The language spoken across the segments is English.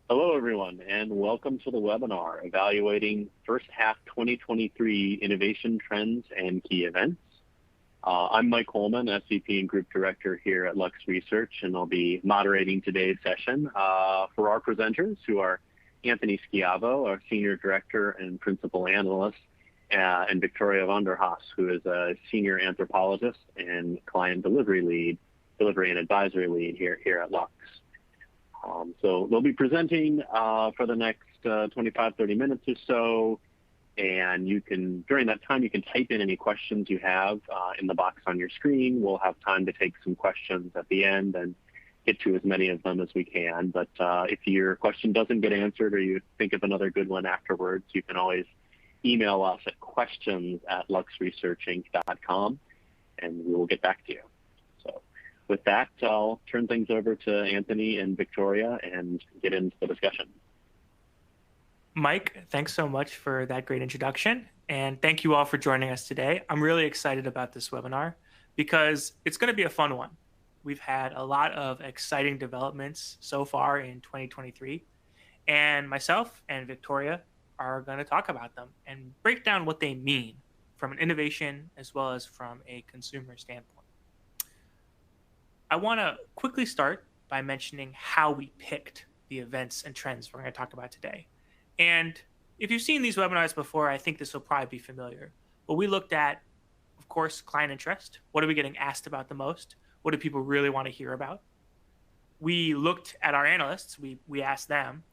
Hello, everyone, and welcome to the webinar evaluating first half 2023 innovation trends and key events. I'm Mike Holman, SVP and Group Director here at Lux Research, and I'll be moderating today's session for our presenters, who are Anthony Schiavo, our Senior Director and Principal Analyst, and Victoria Vanderhaas, who is a Senior Anthropologist and Client Delivery and Advisory Lead here at Lux. So they'll be presenting for the next 25, 30 minutes or so, and during that time, you can type in any questions you have in the box on your screen. We'll have time to take some questions at the end and get to as many of them as we can. But if your question doesn't get answered or you think of another good one afterwards, you can always email us at questions@luxresearchinc.com, and we will get back to you. With that, I'll turn things over to Anthony and Victoria and get into the discussion. Mike, thanks so much for that great introduction. And thank you all for joining us today. I'm really excited about this webinar because it's going to be a fun one. We've had a lot of exciting developments so far in 2023. And myself and Victoria are going to talk about them and break down what they mean from an innovation as well as from a consumer standpoint. I want to quickly start by mentioning how we picked the events and trends we're going to talk about today. And if you've seen these webinars before, I think this will probably be familiar. But we looked at, of course, client interest. What are we getting asked about the most? What do people really want to hear about? We looked at our analysts. We asked them,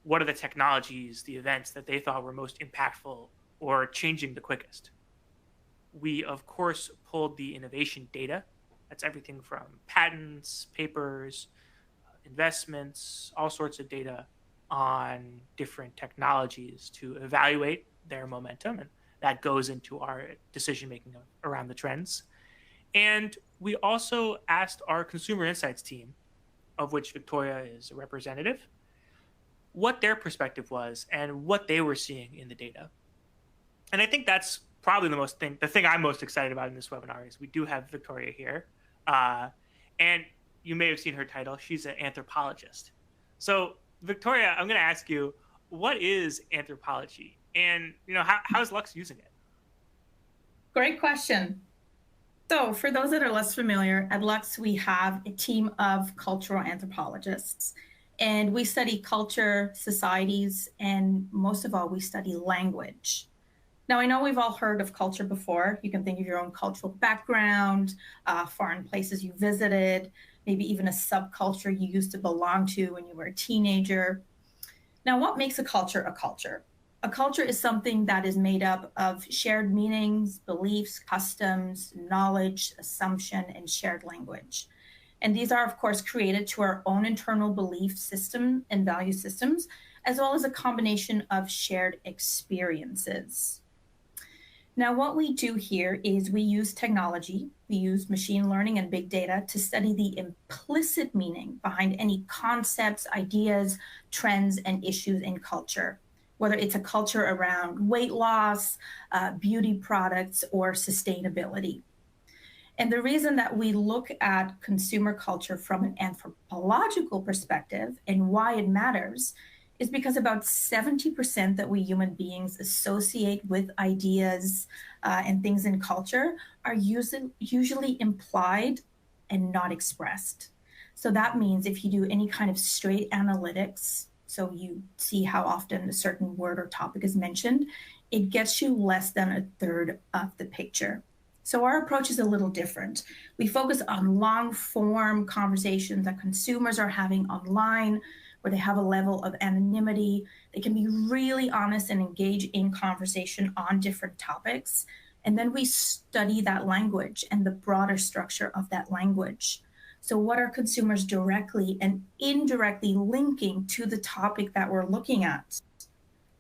what are the technologies, the events that they thought were most impactful or changing the quickest? We, of course, pulled the innovation data. That's everything from patents, papers, investments, all sorts of data on different technologies to evaluate their momentum. And that goes into our decision-making around the trends. And we also asked our consumer insights team, of which Victoria is a representative, what their perspective was and what they were seeing in the data. And I think that's probably the thing I'm most excited about in this webinar is we do have Victoria here. And you may have seen her title. She's an anthropologist. So Victoria, I'm going to ask you, what is anthropology? And how is Lux using it? Great question. So for those that are less familiar, at Lux, we have a team of cultural anthropologists. And we study culture, societies, and most of all, we study language. Now, I know we've all heard of culture before. You can think of your own cultural background, foreign places you visited, maybe even a subculture you used to belong to when you were a teenager. Now, what makes a culture a culture? A culture is something that is made up of shared meanings, beliefs, customs, knowledge, assumption, and shared language. And these are, of course, created to our own internal belief system and value systems, as well as a combination of shared experiences. Now, what we do here is we use technology, we use machine learning and big data to study the implicit meaning behind any concepts, ideas, trends, and issues in culture, whether it's a culture around weight loss, beauty products, or sustainability. And the reason that we look at consumer culture from an anthropological perspective and why it matters is because about 70% that we human beings associate with ideas and things in culture are usually implied and not expressed. So that means if you do any kind of straight analytics, so you see how often a certain word or topic is mentioned, it gets you less than a third of the picture. So our approach is a little different. We focus on long form conversations that consumers are having online, where they have a level of anonymity. They can be really honest and engage in conversation on different topics. And then we study that language and the broader structure of that language. So what are consumers directly and indirectly linking to the topic that we're looking at?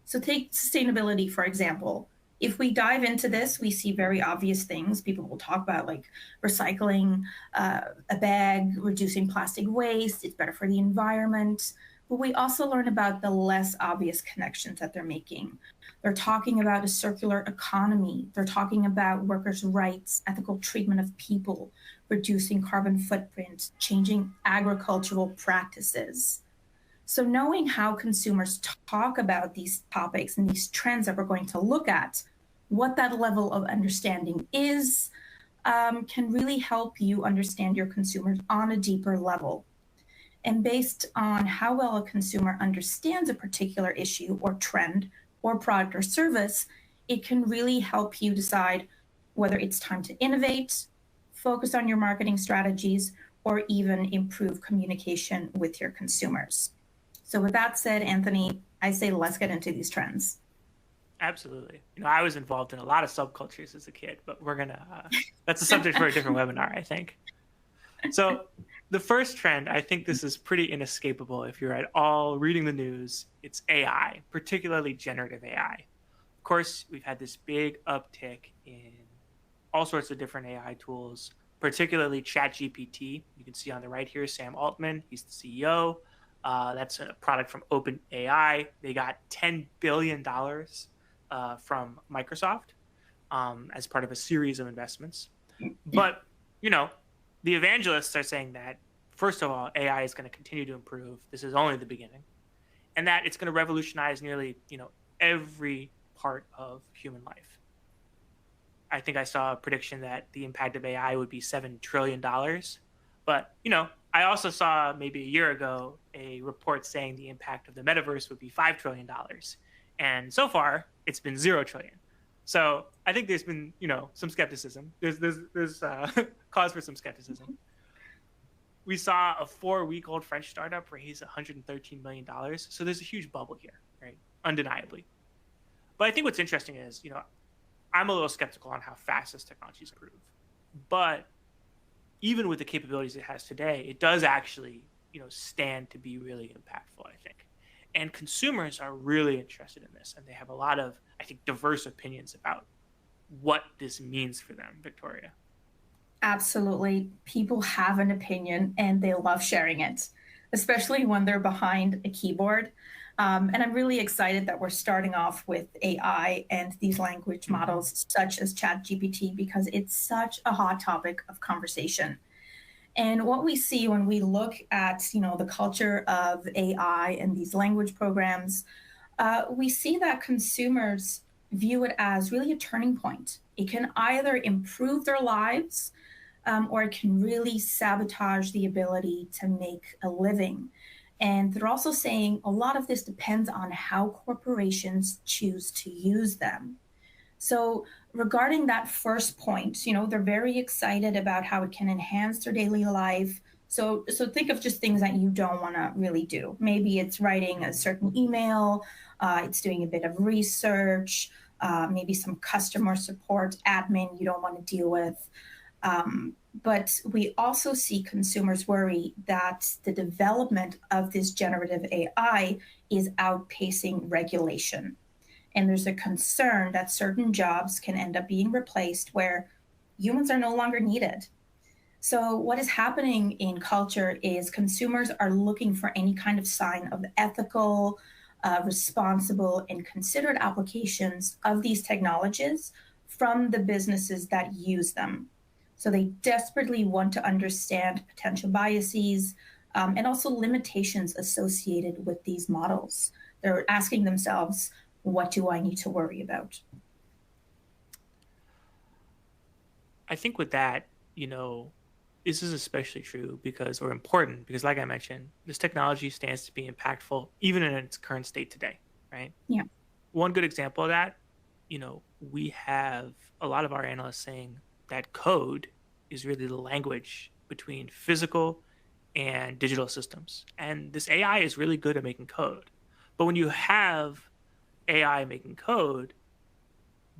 So take sustainability, for example. If we dive into this, we see very obvious things. People will talk about like recycling a bag, reducing plastic waste, it's better for the environment. But we also learn about the less obvious connections that they're making. They're talking about a circular economy. They're talking about workers' rights, ethical treatment of people, reducing carbon footprint, changing agricultural practices. So knowing how consumers talk about these topics and these trends that we're going to look at, what that level of understanding is, can really help you understand your consumers on a deeper level. And based on how well a consumer understands a particular issue or trend or product or service, it can really help you decide whether it's time to innovate, focus on your marketing strategies, or even improve communication with your consumers. So with that said, Anthony, I say let's get into these trends. Absolutely. I was involved in a lot of subcultures as a kid, but we're going to, that's a subject for a different webinar, I think. So the first trend, I think this is pretty inescapable if you're at all reading the news. It's AI, particularly generative AI. Of course, we've had this big uptick in all sorts of different AI tools, particularly ChatGPT. You can see on the right here, Sam Altman, he's the CEO. That's a product from OpenAI. They got $10 billion from Microsoft as part of a series of investments. But, the evangelists are saying that, first of all, AI is going to continue to improve. This is only the beginning. And that it's going to revolutionize nearly, every part of human life. I think I saw a prediction that the impact of AI would be $7 trillion. But, I also saw maybe a year ago a report saying the impact of the metaverse would be $5 trillion. And so far, it's been $0 trillion. So I think there's been, some skepticism. There's cause for some skepticism. We saw a 4-week-old French startup raise $113 million. So there's a huge bubble here, right? Undeniably. But I think what's interesting is, I'm a little skeptical on how fast this technology is improved. But even with the capabilities it has today, it does actually, stand to be really impactful, I think. And consumers are really interested in this, and they have a lot of, I think, diverse opinions about what this means for them, Victoria. Absolutely. People have an opinion, and they love sharing it, especially when they're behind a keyboard. And I'm really excited that we're starting off with AI and these language models such as ChatGPT, because it's such a hot topic of conversation. And what we see when we look at, the culture of AI and these language programs, we see that consumers view it as really a turning point. It can either improve their lives, or it can really sabotage the ability to make a living. And they're also saying a lot of this depends on how corporations choose to use them. So regarding that first point, they're very excited about how it can enhance their daily life. So think of just things that you don't want to really do. Maybe it's writing a certain email, it's doing a bit of research, maybe some customer support admin you don't want to deal with. But we also see consumers worry that the development of this generative AI is outpacing regulation. And there's a concern that certain jobs can end up being replaced where humans are no longer needed. So what is happening in culture is consumers are looking for any kind of sign of ethical, responsible, and considered applications of these technologies from the businesses that use them. So they desperately want to understand potential biases and also limitations associated with these models. They're asking themselves, what do I need to worry about? I think with that, this is especially true or important because, like I mentioned, this technology stands to be impactful even in its current state today, right? Yeah. One good example of that, we have a lot of our analysts saying that code is really the language between physical and digital systems. And this AI is really good at making code. But when you have AI making code,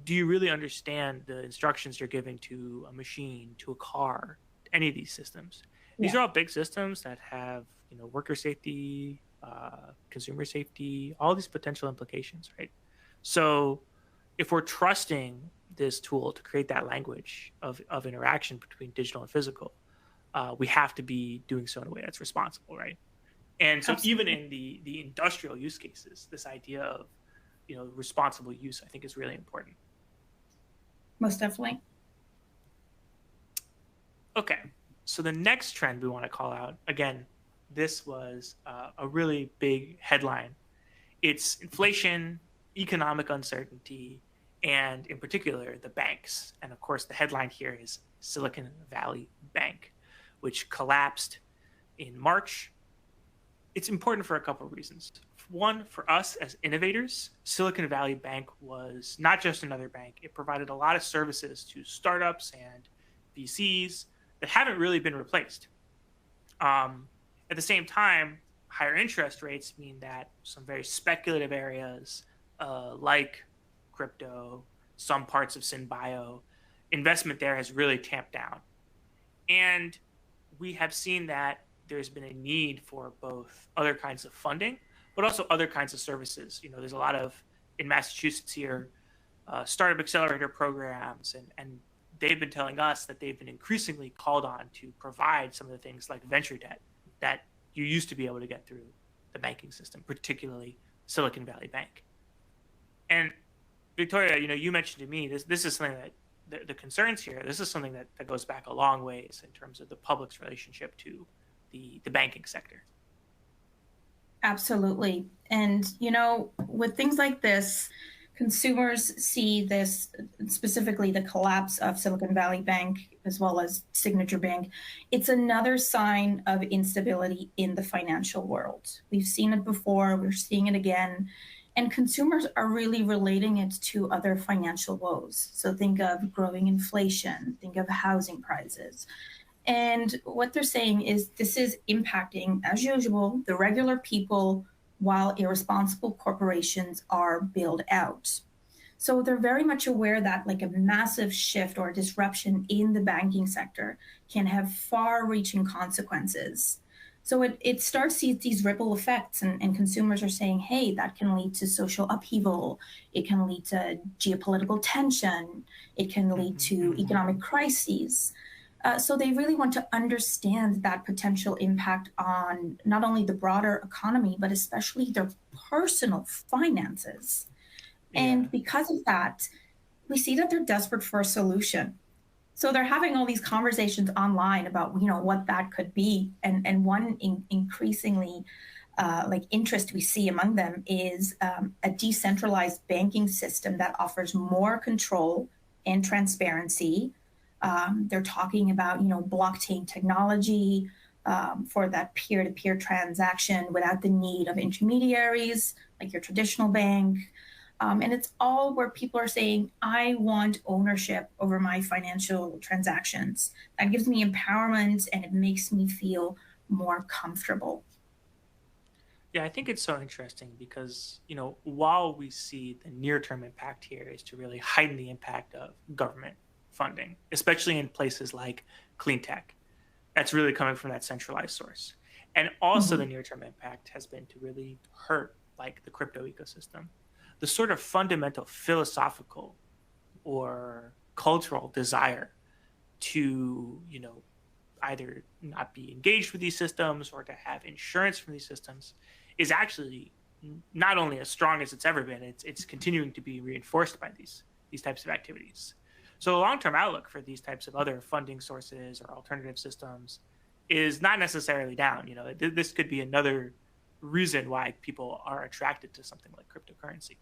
do you really understand the instructions you're giving to a machine, to a car, any of these systems? These are all big systems that have, worker safety, consumer safety, all these potential implications, right? So if we're trusting this tool to create that language of interaction between digital and physical, we have to be doing so in a way that's responsible, right? And so even in the industrial use cases, this idea of responsible use, I think, is really important. Most definitely. Okay, So the next trend we want to call out, again, this was a really big headline. It's inflation, economic uncertainty, and in particular, the banks. And of course, the headline here is Silicon Valley Bank, which collapsed in March. It's important for a couple of reasons. One, for us as innovators, Silicon Valley Bank was not just another bank. It provided a lot of services to startups and VCs that haven't really been replaced. At the same time, higher interest rates mean that some very speculative areas like crypto, some parts of SynBio, investment there has really tamped down. And we have seen that there's been a need for both other kinds of funding, but also other kinds of services. There's a lot of, in Massachusetts here, startup accelerator programs, and they've been telling us that they've been increasingly called on to provide some of the things like venture debt that you used to be able to get through the banking system, particularly Silicon Valley Bank. And Victoria, you mentioned to me, this is something that the concerns here, this is something that goes back a long ways in terms of the public's relationship to the banking sector. Absolutely. And, with things like this, consumers see this, specifically the collapse of Silicon Valley Bank, as well as Signature Bank. It's another sign of instability in the financial world. We've seen it before, we're seeing it again, and consumers are really relating it to other financial woes. So think of growing inflation, think of housing prices. And what they're saying is this is impacting, as usual, the regular people while irresponsible corporations are bailed out. So they're very much aware that like a massive shift or disruption in the banking sector can have far-reaching consequences. So it starts these ripple effects, and consumers are saying, hey, that can lead to social upheaval. It can lead to geopolitical tension. It can lead to economic crises. So they really want to understand that potential impact on not only the broader economy, but especially their personal finances. Yeah. And because of that, we see that they're desperate for a solution. So they're having all these conversations online about, what that could be. And one increasingly interest we see among them is a decentralized banking system that offers more control and transparency. They're talking about, blockchain technology for that peer-to-peer transaction without the need of intermediaries like your traditional bank. And it's all where people are saying, I want ownership over my financial transactions. That gives me empowerment and it makes me feel more comfortable. Yeah, I think it's so interesting because, while we see the near-term impact here is to really heighten the impact of government funding, especially in places like clean tech, that's really coming from that centralized source. And also the near-term impact has been to really hurt like the crypto ecosystem. The sort of fundamental philosophical or cultural desire to, either not be engaged with these systems or to have insurance from these systems is actually not only as strong as it's ever been, it's continuing to be reinforced by these types of activities. So a long-term outlook for these types of other funding sources or alternative systems is not necessarily down. This could be another reason why people are attracted to something like cryptocurrency.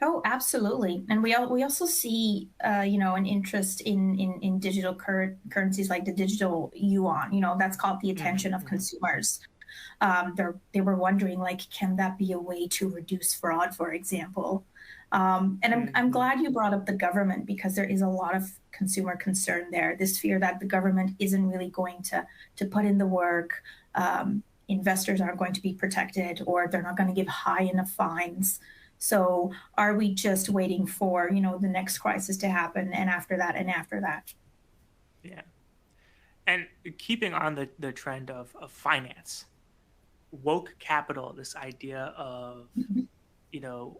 Oh, absolutely. And we also see, an interest in digital currencies like the digital yuan, that's caught the attention of consumers. They were wondering, can that be a way to reduce fraud, for example? And I'm glad you brought up the government because there is a lot of consumer concern there. This fear that the government isn't really going to put in the work, investors aren't going to be protected, or they're not going to give high enough fines. So are we just waiting for, the next crisis to happen and after that and after that? Yeah. And keeping on the trend of finance, woke capital, this idea of,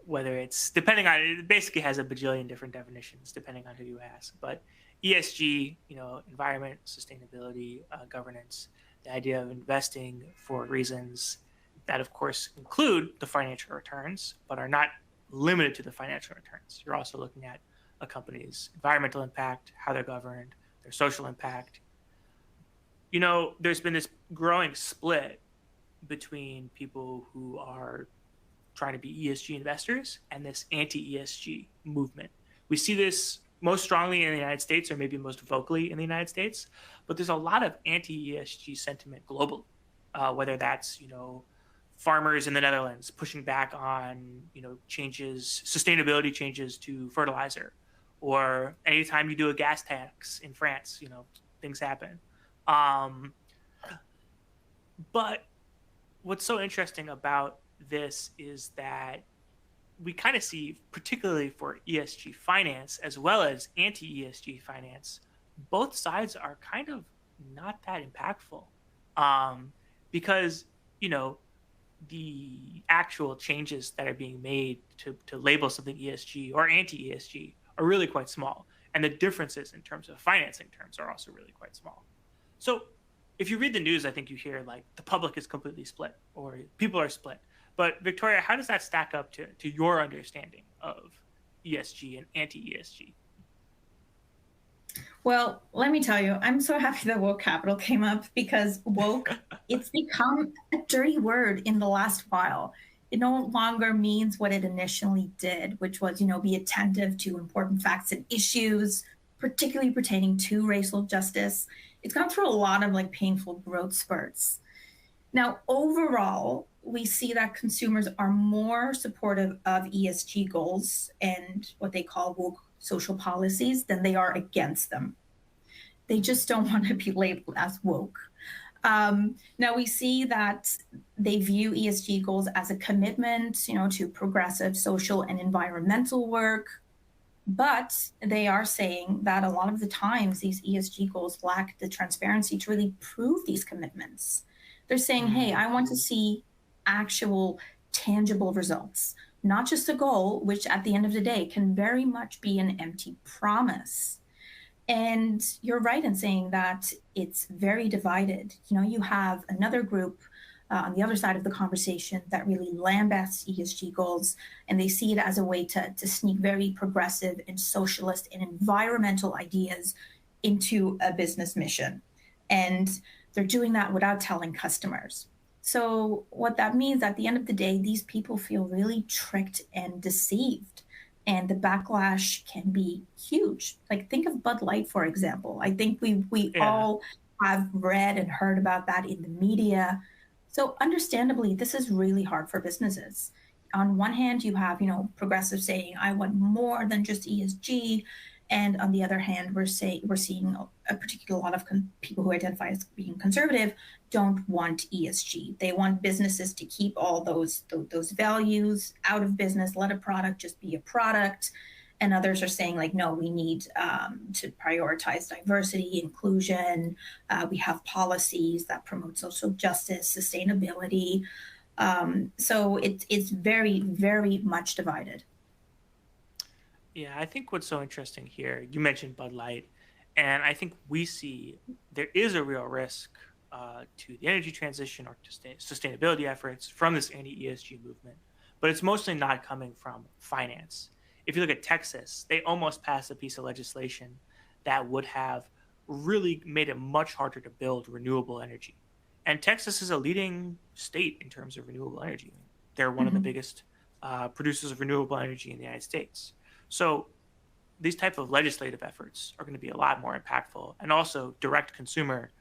whether it's depending on, it basically has a bajillion different definitions depending on who you ask, but ESG, environment, sustainability, governance, the idea of investing for reasons that of course include the financial returns, but are not limited to the financial returns. You're also looking at a company's environmental impact, how they're governed, their social impact. there's been this growing split between people who are trying to be ESG investors and this anti-ESG movement. We see this most strongly in the United States, or maybe most vocally in the United States, but there's a lot of anti-ESG sentiment globally, whether that's, farmers in the Netherlands pushing back on, sustainability changes to fertilizer, or anytime you do a gas tax in France, things happen. But what's so interesting about this is that we kind of see, particularly for ESG finance as well as anti-ESG finance, both sides are kind of not that impactful, because the actual changes that are being made to label something ESG or anti-ESG are really quite small, and the differences in terms of financing terms are also really quite small. So if you read the news, I think you hear like the public is completely split or people are split. But Victoria, how does that stack up to your understanding of ESG and anti-ESG? Well, let me tell you, I'm so happy that woke capital came up, because woke, it's become a dirty word in the last while. It no longer means what it initially did, which was, be attentive to important facts and issues, particularly pertaining to racial justice. It's gone through a lot of painful growth spurts. Now, overall, we see that consumers are more supportive of ESG goals and what they call woke social policies than they are against them. They just don't want to be labeled as woke. Now we see that they view ESG goals as a commitment, to progressive social and environmental work, but they are saying that a lot of the times these ESG goals lack the transparency to really prove these commitments. They're saying, hey, I want to see actual tangible results, not just a goal, which at the end of the day can very much be an empty promise. And you're right in saying that it's very divided. You have another group on the other side of the conversation that really lambasts ESG goals, and they see it as a way to sneak very progressive and socialist and environmental ideas into a business mission. And they're doing that without telling customers. So what that means, at the end of the day, these people feel really tricked and deceived. And the backlash can be huge. Like, think of Bud Light, for example. I think we all have read and heard about that in the media. So understandably, this is really hard for businesses. On one hand, you have, progressives saying, I want more than just ESG. And on the other hand, we're seeing a particular lot of people who identify as being conservative don't want ESG. They want businesses to keep all those values out of business, let a product just be a product. And others are saying, no, we need to prioritize diversity, inclusion. We have policies that promote social justice, sustainability. So it's very, very much divided. Yeah, I think what's so interesting here, you mentioned Bud Light, and I think we see there is a real risk to the energy transition or to sustainability efforts from this anti-ESG movement, but it's mostly not coming from finance. If you look at Texas, they almost passed a piece of legislation that would have really made it much harder to build renewable energy. And Texas is a leading state in terms of renewable energy. They're one of the biggest producers of renewable energy in the United States. So these type of legislative efforts are going to be a lot more impactful, and also direct consumer,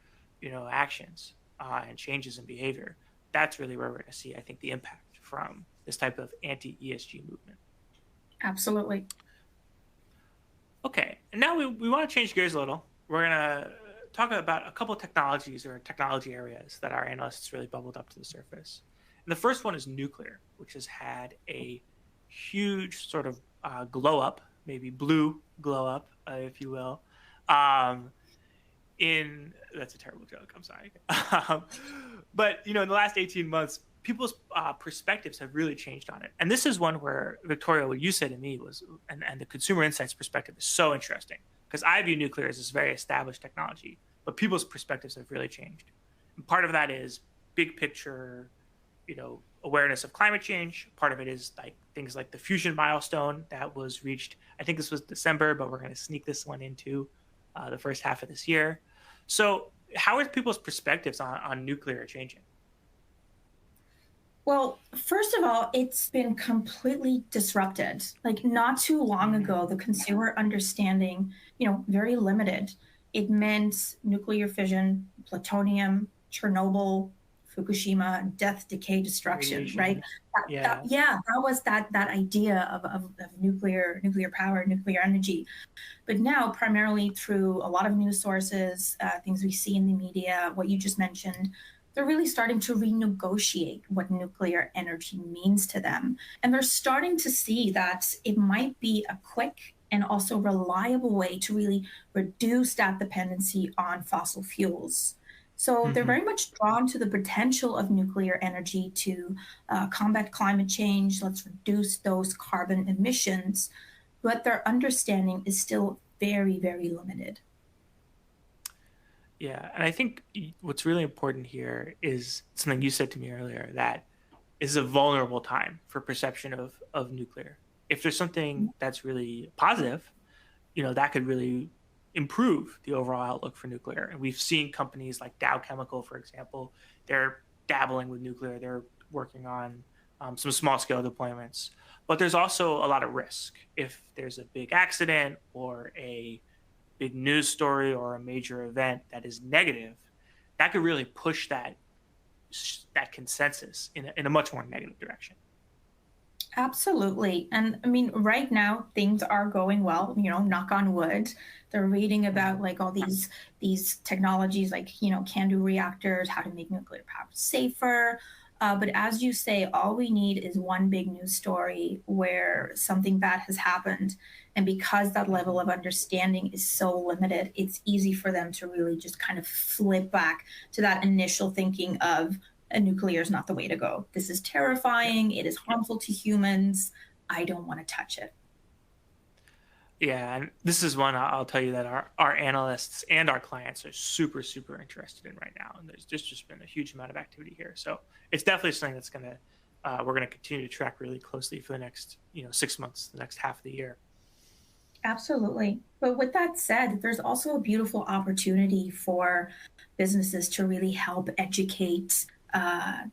actions and changes in behavior. That's really where we're going to see, I think, the impact from this type of anti-ESG movement. Absolutely. Okay, and now we want to change gears a little. We're going to talk about a couple of technologies or technology areas that our analysts really bubbled up to the surface. And the first one is nuclear, which has had a huge sort of glow up, maybe blue glow up, if you will. That's a terrible joke, I'm sorry. But, in the last 18 months, people's perspectives have really changed on it. And this is one where, Victoria, what you said to me was, and the consumer insights perspective is so interesting, because I view nuclear as this very established technology, but people's perspectives have really changed. And part of that is big picture, awareness of climate change. Part of it is things like the fusion milestone that was reached. I think this was December, but we're going to sneak this one into the first half of this year. So how are people's perspectives on nuclear changing? Well, first of all, it's been completely disrupted. Like not too long ago, the consumer understanding, very limited. It meant nuclear fission, plutonium, Chernobyl, Fukushima, death, decay, destruction, right? Radiation. Yeah. Yeah, that was that idea of nuclear power, nuclear energy. But now, primarily through a lot of news sources, things we see in the media, what you just mentioned, they're really starting to renegotiate what nuclear energy means to them. And they're starting to see that it might be a quick and also reliable way to really reduce that dependency on fossil fuels. So they're Hmm. very much drawn to the potential of nuclear energy to combat climate change. Let's reduce those carbon emissions, but their understanding is still very, very limited. Yeah, and I think what's really important here is something you said to me earlier, that is a vulnerable time for perception of nuclear. If there's something that's really positive, that could really improve the overall outlook for nuclear. And we've seen companies like Dow Chemical, for example, they're dabbling with nuclear. They're working on some small scale deployments. But there's also a lot of risk. If there's a big accident or a big news story or a major event that is negative, that could really push that consensus in a much more negative direction. Absolutely. And I mean, right now things are going well, knock on wood. They're reading about Mhm. like all these technologies like, can-do reactors, how to make nuclear power safer. But as you say, all we need is one big news story where something bad has happened. And because that level of understanding is so limited, it's easy for them to really just kind of flip back to that initial thinking of nuclear is not the way to go. This is Yeah. terrifying. It is harmful to humans. I don't want to touch it. Yeah, and this is one I'll tell you that our analysts and our clients are super, super interested in right now. And there's just been a huge amount of activity here. So it's definitely something that's we're gonna continue to track really closely for the next 6 months, the next half of the year. Absolutely. But with that said, there's also a beautiful opportunity for businesses to really help educate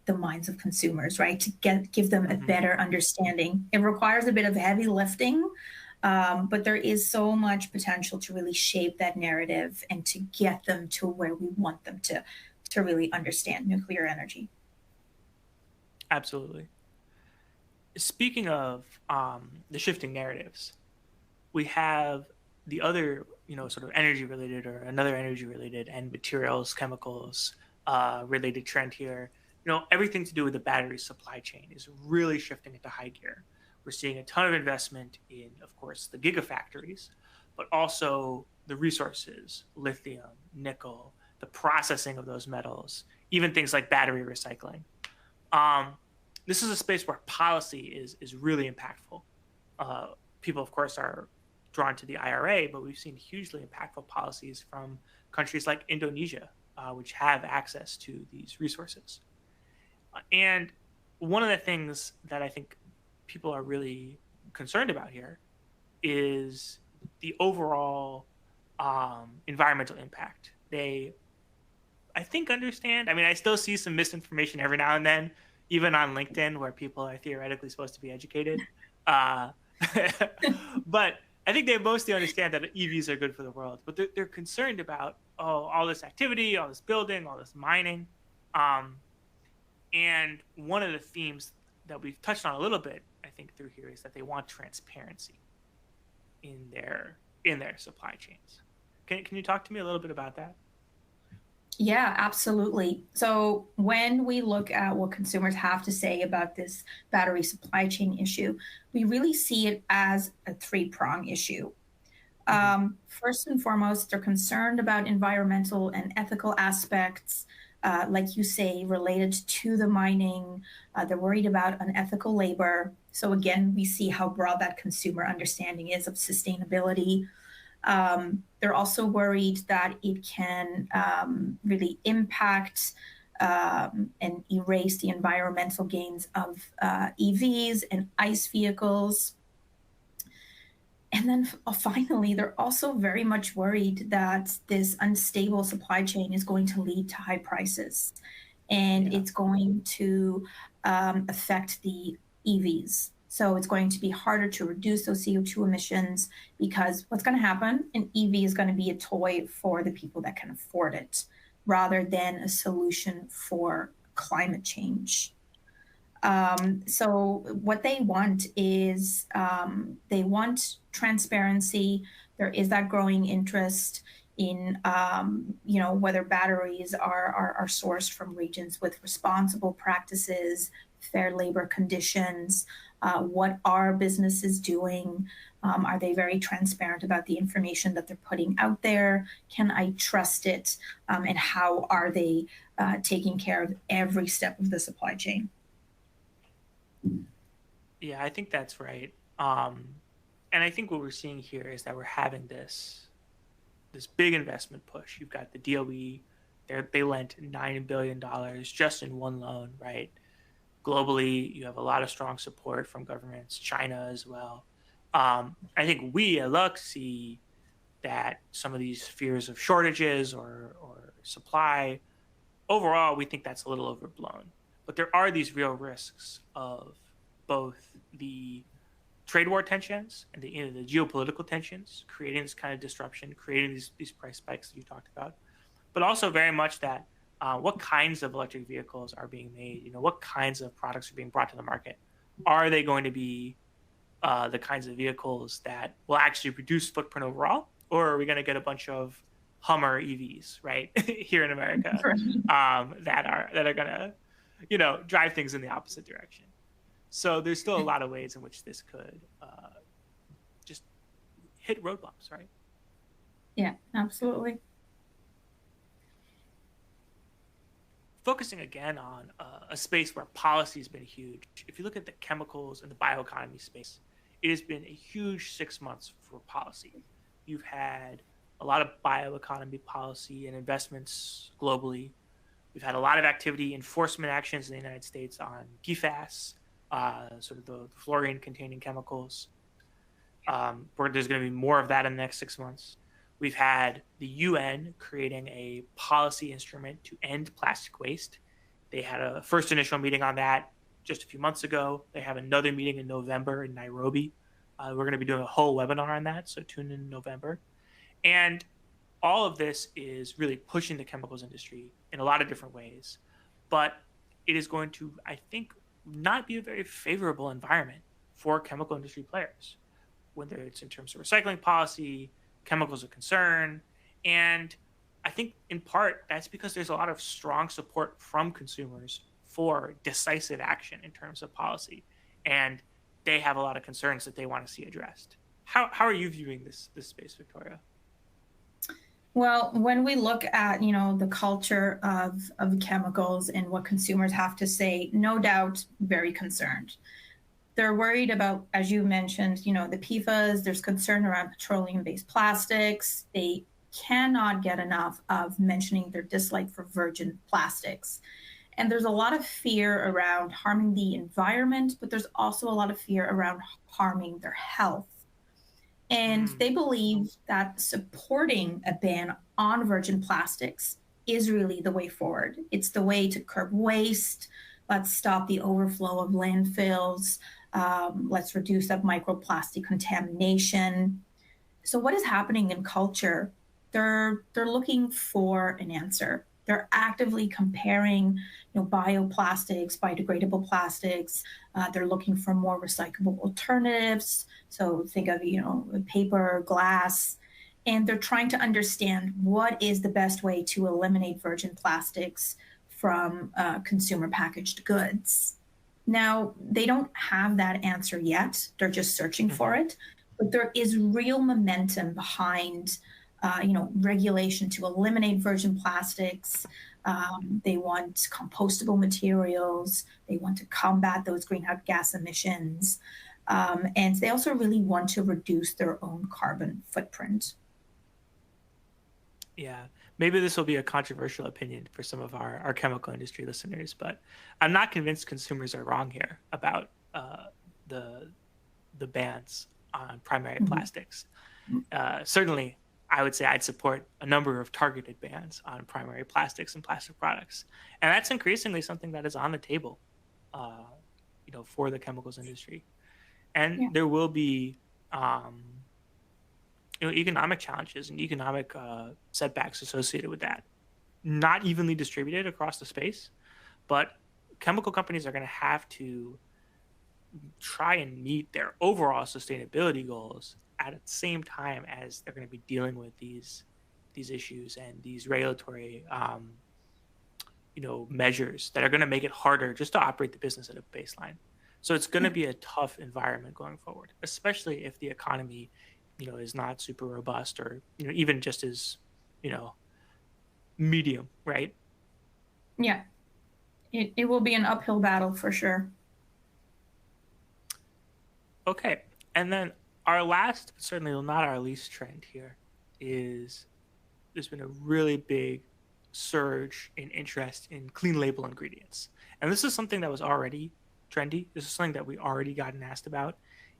the minds of consumers, right? To give them a Hmm. better understanding. It requires a bit of heavy lifting, but there is so much potential to really shape that narrative and to get them to where we want them to really understand nuclear energy. Absolutely. Speaking of the shifting narratives, we have the other, sort of energy related or another energy related and materials, chemicals related trend here. Everything to do with the battery supply chain is really shifting into high gear. We're seeing a ton of investment in, of course, the gigafactories, but also the resources, lithium, nickel, the processing of those metals, even things like battery recycling. Um, this is a space where policy is really impactful. Uh, People, of course, are drawn to the IRA, but we've seen hugely impactful policies from countries like Indonesia, which have access to these resources. And one of the things that I think people are really concerned about here is the overall environmental impact. They, I think, understand. I mean, I still see some misinformation every now and then, even on LinkedIn, where people are theoretically supposed to be educated. Uh, but I think they mostly understand that EVs are good for the world, but they're concerned about all this activity, all this building, all this mining, um, and one of the themes that we've touched on a little bit, I think, through here is that they want transparency in their supply chains. Can you talk to me a little bit about that? Yeah, absolutely. So when we look at what consumers have to say about this battery supply chain issue, we really see it as a three-prong issue. Hmm. First and foremost, they're concerned about environmental and ethical aspects, like you say, related to the mining. They're worried about unethical labor. So again, we see how broad that consumer understanding is of sustainability. They're also worried that it can really impact and erase the environmental gains of EVs and ICE vehicles. And then finally, they're also very much worried that this unstable supply chain is going to lead to high prices, and it's going to affect the EVs. So it's going to be harder to reduce those CO2 emissions, because what's going to happen, an EV is going to be a toy for the people that can afford it rather than a solution for climate change. So what they want is they want transparency. There is that growing interest in whether batteries are sourced from regions with responsible practices, fair labor conditions. What are businesses doing? Are they very transparent about the information that they're putting out there? Can I trust it? And how are they taking care of every step of the supply chain? Yeah, I think that's right. And I think what we're seeing here is that we're having this big investment push. You've got the DOE, they lent $9 billion just in one loan, right? Globally, you have a lot of strong support from governments, China as well. I think we at Lux see that some of these fears of shortages or supply, overall, we think that's a little overblown. But there are these real risks of both the trade war tensions and the geopolitical tensions, creating this kind of disruption, creating these price spikes that you talked about, but also very much that what kinds of electric vehicles are being made, what kinds of products are being brought to the market. Are they going to be the kinds of vehicles that will actually reduce footprint overall, or are we going to get a bunch of Hummer EVs, right, here in America, that are going to, drive things in the opposite direction? So there's still a lot of ways in which this could just hit road bumps, right? Yeah, absolutely. Focusing again on a space where policy has been huge. If you look at the chemicals and the bioeconomy space, it has been a huge 6 months for policy. You've had a lot of bioeconomy policy and investments globally. We've had a lot of activity, enforcement actions in the United States on PFAS, sort of the fluorine-containing chemicals. Where there's going to be more of that in the next 6 months. We've had the UN creating a policy instrument to end plastic waste. They had a first initial meeting on that just a few months ago. They have another meeting in November in Nairobi. We're going to be doing a whole webinar on that, so tune in November. And all of this is really pushing the chemicals industry in a lot of different ways. But it is going to, I think, not be a very favorable environment for chemical industry players, whether it's in terms of recycling policy, chemicals of concern. And I think in part that's because there's a lot of strong support from consumers for decisive action in terms of policy. And they have a lot of concerns that they want to see addressed. How are you viewing this space, Victoria? Well, when we look at, the culture of chemicals and what consumers have to say, no doubt very concerned. They're worried about, as you mentioned, the PFAS. There's concern around petroleum-based plastics. They cannot get enough of mentioning their dislike for virgin plastics. And there's a lot of fear around harming the environment, but there's also a lot of fear around harming their health. And they believe that supporting a ban on virgin plastics is really the way forward. It's the way to curb waste. Let's stop the overflow of landfills. Let's reduce that microplastic contamination. So what is happening in culture? They're looking for an answer. They're actively comparing, bioplastics, biodegradable plastics. They're looking for more recyclable alternatives. So think of, paper, glass, and they're trying to understand what is the best way to eliminate virgin plastics from consumer packaged goods. Now, they don't have that answer yet. They're just searching for it. But there is real momentum behind regulation to eliminate virgin plastics. They want compostable materials. They want to combat those greenhouse gas emissions. And they also really want to reduce their own carbon footprint. Yeah, maybe this will be a controversial opinion for some of our chemical industry listeners, but I'm not convinced consumers are wrong here about the bans on primary Mhm. plastics. Certainly, I would say I'd support a number of targeted bans on primary plastics and plastic products, and that's increasingly something that is on the table, uh, for the chemicals industry. And Yeah. there will be, um, economic challenges and economic setbacks associated with that, not evenly distributed across the space, but chemical companies are going to have to try and meet their overall sustainability goals at the same time as they're going to be dealing with these issues and these regulatory measures that are going to make it harder just to operate the business at a baseline. So it's going to Yeah. be a tough environment going forward, especially if the economy is not super robust, or even just as you know medium, right? Yeah. It will be an uphill battle for sure. Okay. And then our last, but certainly not our least trend here, is there's been a really big surge in interest in clean label ingredients. And this is something that was already trendy. This is something that we already gotten asked about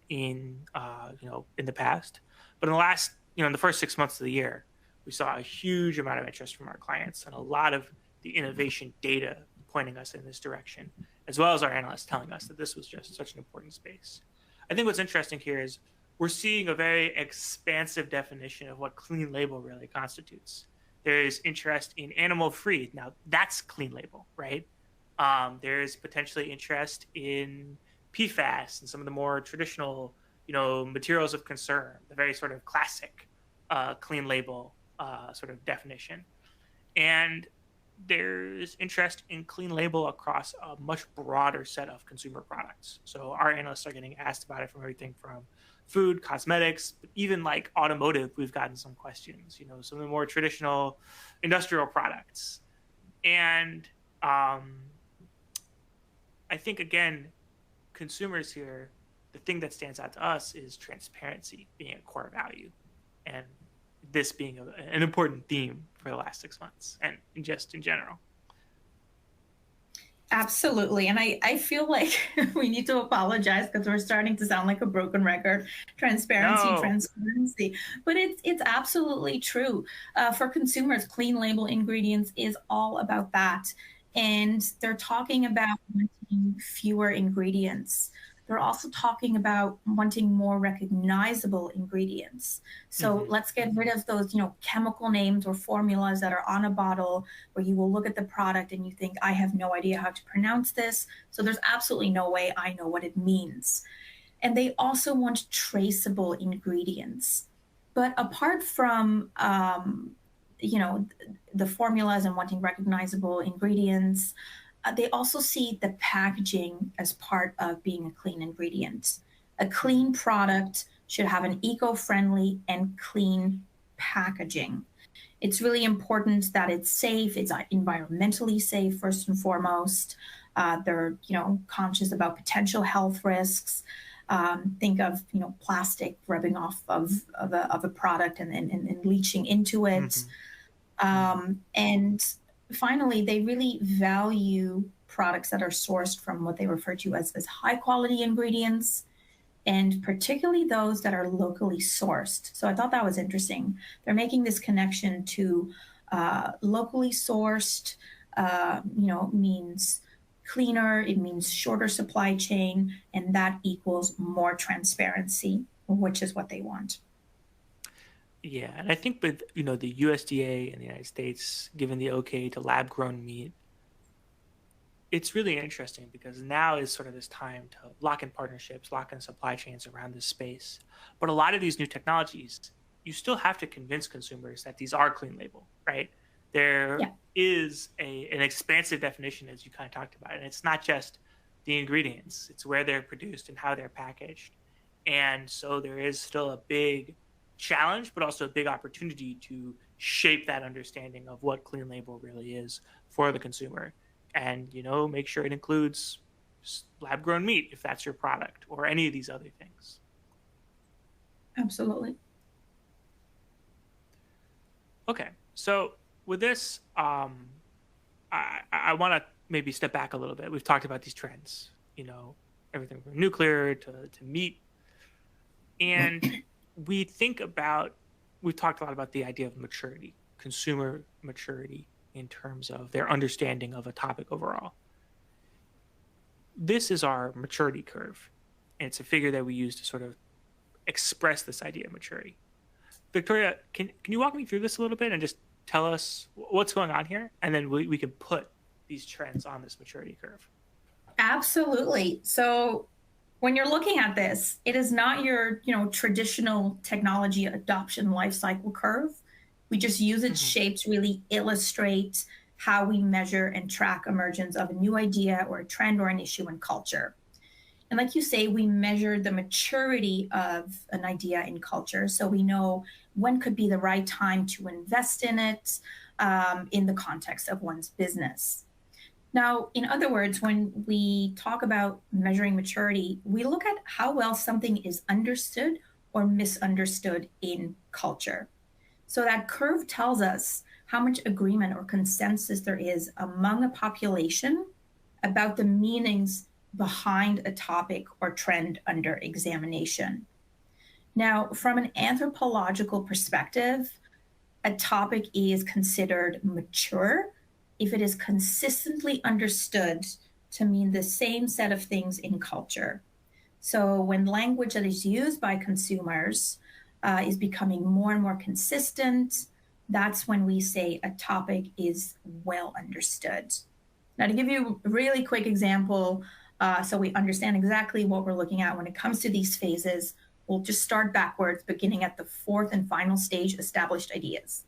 in the past. But in the last, in the first 6 months of the year, we saw a huge amount of interest from our clients and a lot of the innovation data pointing us in this direction, as well as our analysts telling us that this was just such an important space. I think what's interesting here is we're seeing a very expansive definition of what clean label really constitutes. There is interest in animal free. Now, that's clean label, right? There's potentially interest in PFAS and some of the more traditional, materials of concern, the very sort of classic clean label sort of definition. And there's interest in clean label across a much broader set of consumer products. So our analysts are getting asked about it from everything from food, cosmetics, but even like automotive. We've gotten some questions, some of the more traditional industrial products. And I think, again, consumers here, the thing that stands out to us is transparency being a core value, and this being an important theme for the last 6 months and just in general. Absolutely. And I feel like we need to apologize because we're starting to sound like a broken record. Transparency, No. transparency. But it's absolutely true. For consumers, clean label ingredients is all about that. And they're talking about wanting fewer ingredients. They're also talking about wanting more recognizable ingredients. So let's get rid of those, chemical names or formulas that are on a bottle where you will look at the product and you think, I have no idea how to pronounce this. So there's absolutely no way I know what it means. And they also want traceable ingredients. But apart from, the formulas and wanting recognizable ingredients, they also see the packaging as part of being a clean ingredient. A clean product should have an eco-friendly and clean packaging. It's really important that it's safe, it's environmentally safe first and foremost. They're conscious about potential health risks. Think of plastic rubbing off of a product and leaching into it. And finally, they really value products that are sourced from what they refer to as high quality ingredients, and particularly those that are locally sourced. So I thought that was interesting. They're making this connection to locally sourced, means cleaner, it means shorter supply chain, and that equals more transparency, which is what they want. Yeah, and I think with the USDA in the United States giving the okay to lab grown meat, it's really interesting because now is sort of this time to lock in partnerships, lock in supply chains around this space. But a lot of these new technologies, you still have to convince consumers that these are clean label, right? There is an expansive definition, as you kind of talked about, and it's not just the ingredients; it's where they're produced and how they're packaged. And so there is still a big challenge, but also a big opportunity to shape that understanding of what clean label really is for the consumer, and make sure it includes lab grown meat if that's your product, or any of these other things. Absolutely. Okay, so with this, I want to maybe step back a little bit. We've talked about these trends, everything from nuclear to meat. And we've talked a lot about the idea of maturity, consumer maturity in terms of their understanding of a topic overall. This is our maturity curve. And it's a figure that we use to sort of express this idea of maturity. Victoria, can you walk me through this a little bit and just tell us what's going on here? And then we can put these trends on this maturity curve. Absolutely. So when you're looking at this, it is not your, traditional technology adoption life cycle curve. We just use its shape to really illustrate how we measure and track emergence of a new idea or a trend or an issue in culture. And like you say, we measure the maturity of an idea in culture. So we know when could be the right time to invest in it in the context of one's business. Now, in other words, when we talk about measuring maturity, we look at how well something is understood or misunderstood in culture. So that curve tells us how much agreement or consensus there is among a population about the meanings behind a topic or trend under examination. Now, from an anthropological perspective, a topic is considered mature if it is consistently understood to mean the same set of things in culture. So when language that is used by consumers is becoming more and more consistent, that's when we say a topic is well understood. Now, to give you a really quick example, so we understand exactly what we're looking at when it comes to these phases, we'll just start backwards, beginning at the fourth and final stage, established ideas.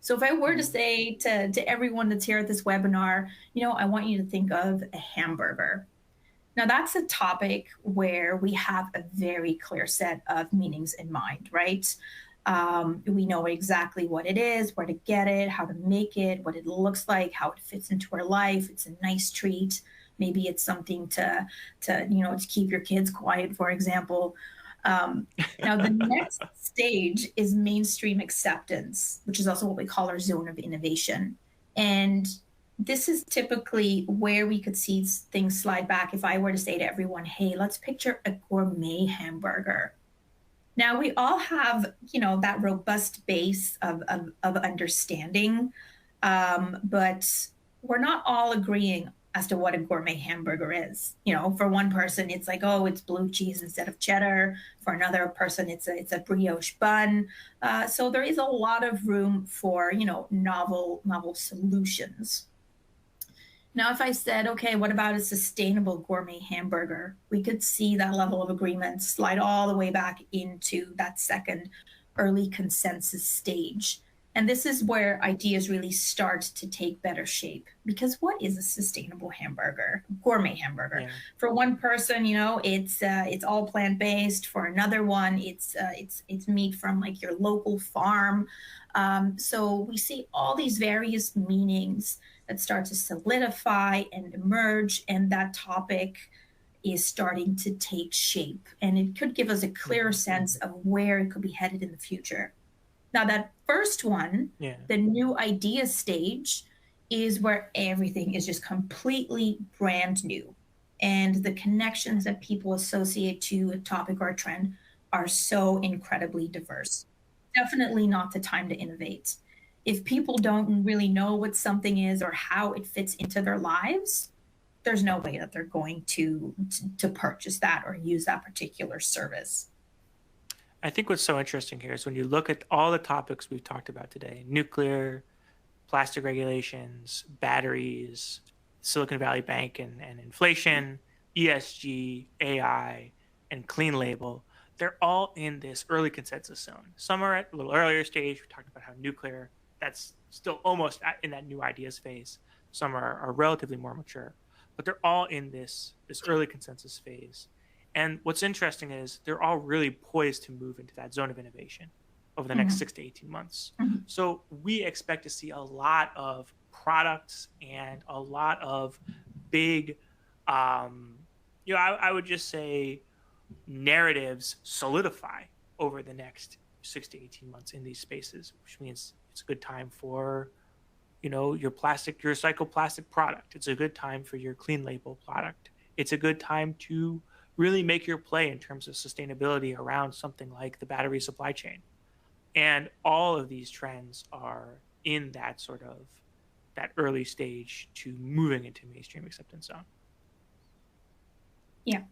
So if I were to say to everyone that's here at this webinar, I want you to think of a hamburger. Now, that's a topic where we have a very clear set of meanings in mind, right? We know exactly what it is, where to get it, how to make it, what it looks like, how it fits into our life. It's a nice treat. Maybe it's something to keep your kids quiet, for example. Now, the next stage is mainstream acceptance, which is also what we call our zone of innovation. And this is typically where we could see things slide back if I were to say to everyone, hey, let's picture a gourmet hamburger. Now, we all have, that robust base of understanding, but we're not all agreeing as to what a gourmet hamburger is. For one person, it's like, oh, it's blue cheese instead of cheddar. For another person, it's a brioche bun. So there is a lot of room for, novel solutions. Now, if I said, okay, what about a sustainable gourmet hamburger? We could see that level of agreement slide all the way back into that second early consensus stage. And this is where ideas really start to take better shape. Because what is a sustainable hamburger, gourmet hamburger? Yeah. For one person, it's all plant-based. For another one, it's meat from like your local farm. So we see all these various meanings that start to solidify and emerge, and that topic is starting to take shape. And it could give us a clearer sense of where it could be headed in the future. Now, that first one, the new idea stage, is where everything is just completely brand new. And the connections that people associate to a topic or a trend are so incredibly diverse. Definitely not the time to innovate. If people don't really know what something is or how it fits into their lives, there's no way that they're going to purchase that or use that particular service. I think what's so interesting here is when you look at all the topics we've talked about today, nuclear, plastic regulations, batteries, Silicon Valley Bank and inflation, ESG, AI, and clean label, they're all in this early consensus zone. Some are at a little earlier stage. We talked about how nuclear, that's still almost in that new ideas phase. Some are relatively more mature, but they're all in this early consensus phase. And what's interesting is they're all really poised to move into that zone of innovation over the next 6 to 18 months. So we expect to see a lot of products and a lot of big, I would just say narratives solidify over the next 6 to 18 months in these spaces, which means it's a good time for, your recycled plastic product. It's a good time for your clean label product. It's a good time to really make your play in terms of sustainability around something like the battery supply chain. And all of these trends are in that sort of that early stage to moving into mainstream acceptance zone. Yeah.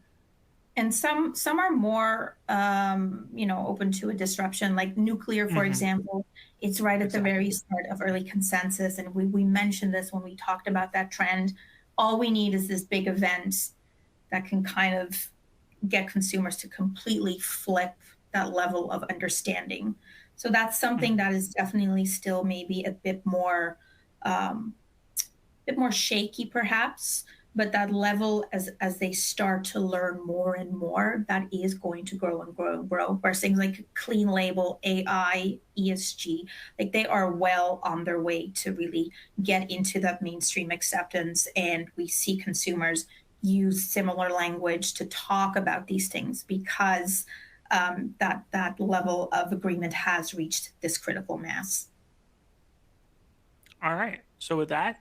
And some are more open to a disruption, like nuclear, for example. It's right at the very start of early consensus, and we mentioned this when we talked about that trend. All we need is this big event that can kind of get consumers to completely flip that level of understanding. So that's something that is definitely still maybe a bit more shaky, perhaps. But that level, as they start to learn more and more, that is going to grow and grow and grow. Where things like clean label, AI, ESG, like they are well on their way to really get into that mainstream acceptance. And we see consumers use similar language to talk about these things because that level of agreement has reached this critical mass. All right. So with that,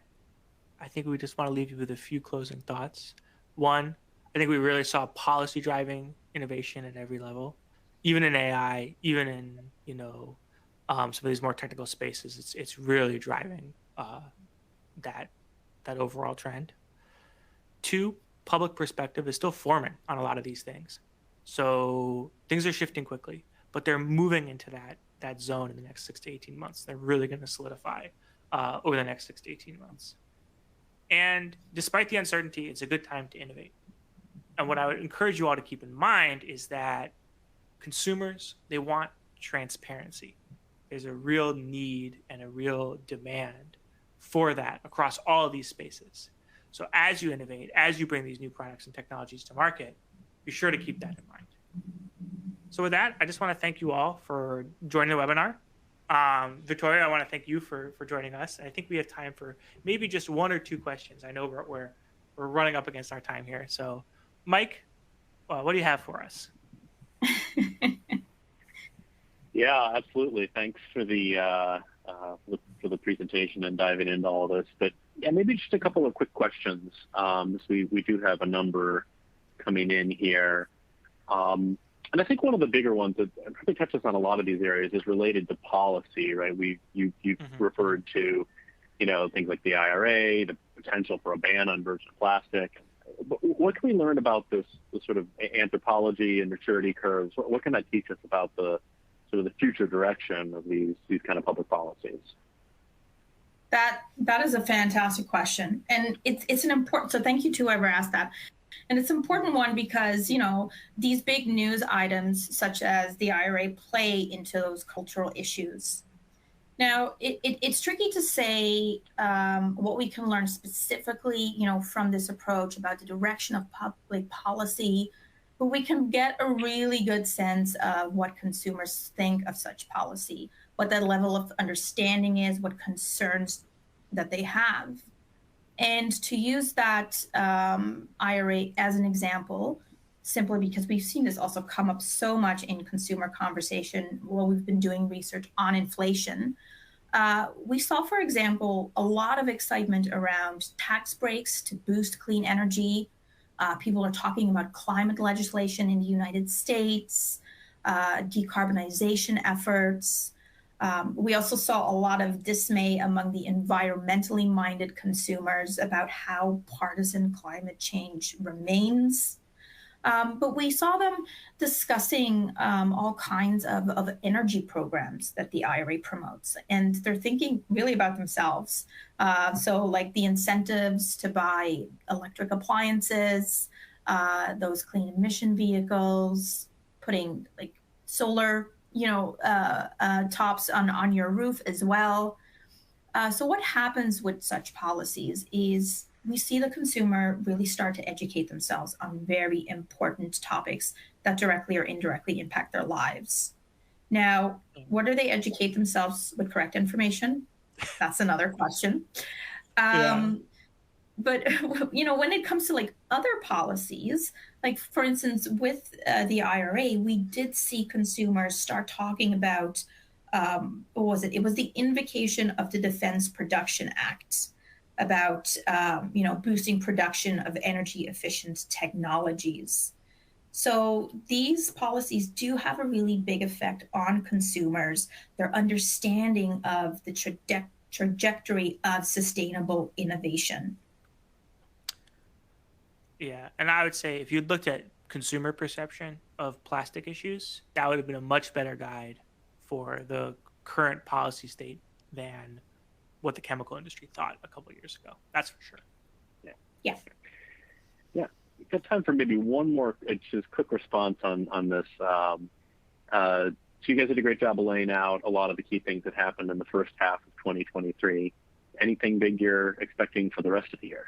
I think we just want to leave you with a few closing thoughts. One, I think we really saw policy driving innovation at every level, even in AI, even in some of these more technical spaces. It's really driving that overall trend. Two, public perspective is still forming on a lot of these things, so things are shifting quickly, but they're moving into that zone in the next 6 to 18 months. They're really going to solidify over the next 6 to 18 months. And despite the uncertainty, it's a good time to innovate. And what I would encourage you all to keep in mind is that consumers, they want transparency. There's a real need and a real demand for that across all of these spaces. So as you innovate, as you bring these new products and technologies to market, be sure to keep that in mind. So with that, I just want to thank you all for joining the webinar. Victoria, I want to thank you for joining us. I think we have time for maybe just one or two questions. I know we're running up against our time here. So, Mike, what do you have for us? Yeah, absolutely. Thanks for the presentation and diving into all this. But yeah, maybe just a couple of quick questions. We do have a number coming in here. And I think one of the bigger ones that probably touches on a lot of these areas is related to policy, right? You referred to, things like the IRA, the potential for a ban on virgin plastic. But what can we learn about the sort of anthropology and maturity curves? What can that teach us about the sort of the future direction of these kind of public policies? That is a fantastic question, and it's an important. So thank you to whoever asked that. And it's an important one because, these big news items such as the IRA play into those cultural issues. Now, it's tricky to say what we can learn specifically, from this approach about the direction of public policy, but we can get a really good sense of what consumers think of such policy, what that level of understanding is, what concerns that they have. And to use that IRA as an example, simply because we've seen this also come up so much in consumer conversation while we've been doing research on inflation. We saw, for example, a lot of excitement around tax breaks to boost clean energy. People are talking about climate legislation in the United States, decarbonization efforts. We also saw a lot of dismay among the environmentally minded consumers about how partisan climate change remains. But we saw them discussing all kinds of energy programs that the IRA promotes, and they're thinking really about themselves. So like the incentives to buy electric appliances, those clean emission vehicles, putting like solar tops on your roof as well. So what happens with such policies is we see the consumer really start to educate themselves on very important topics that directly or indirectly impact their lives. Now, what do they educate themselves with correct information? That's another question. But, when it comes to like other policies, like for instance, with the IRA, we did see consumers start talking about, what was it? It was the invocation of the Defense Production Act about, boosting production of energy efficient technologies. So these policies do have a really big effect on consumers, their understanding of the trajectory of sustainable innovation. Yeah, and I would say if you'd looked at consumer perception of plastic issues, that would have been a much better guide for the current policy state than what the chemical industry thought a couple of years ago. That's for sure. Yeah. Yeah. Yeah. We've got time for maybe one more just quick response on this. So you guys did a great job of laying out a lot of the key things that happened in the first half of 2023. Anything big you're expecting for the rest of the year?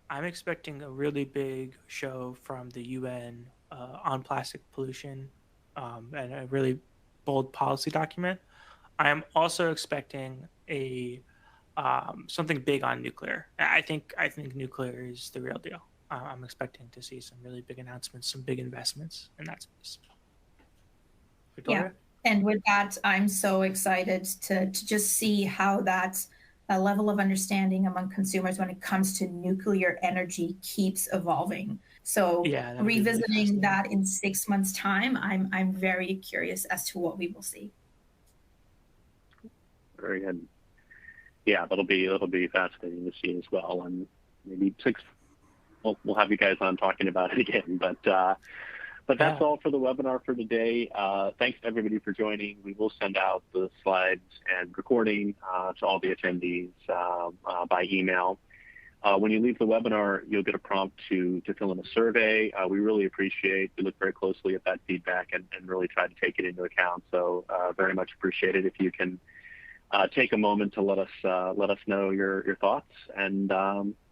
I'm expecting a really big show from the UN on plastic pollution and a really bold policy document. I am also expecting a something big on nuclear. I think nuclear is the real deal. I'm expecting to see some really big announcements, some big investments in that space. Victoria? Yeah, and with that, I'm so excited to just see how that level of understanding among consumers when it comes to nuclear energy keeps evolving. So Yeah, that'll be really revisiting fascinating. that in 6 months' time, I'm very curious as to what we will see. Very good. Yeah, that'll be fascinating to see as well. And maybe we'll have you guys on talking about it again. But that's all for the webinar for today. Thanks to everybody for joining. We will send out the slides and recording to all the attendees by email. When you leave the webinar, you'll get a prompt to fill in a survey. We really appreciate, we look very closely at that feedback and really try to take it into account. So very much appreciate it if you can take a moment to let us know your thoughts. And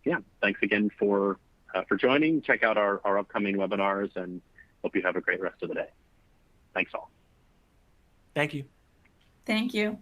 yeah, thanks again for joining. Check out our upcoming webinars and hope you have a great rest of the day. Thanks all. Thank you. Thank you.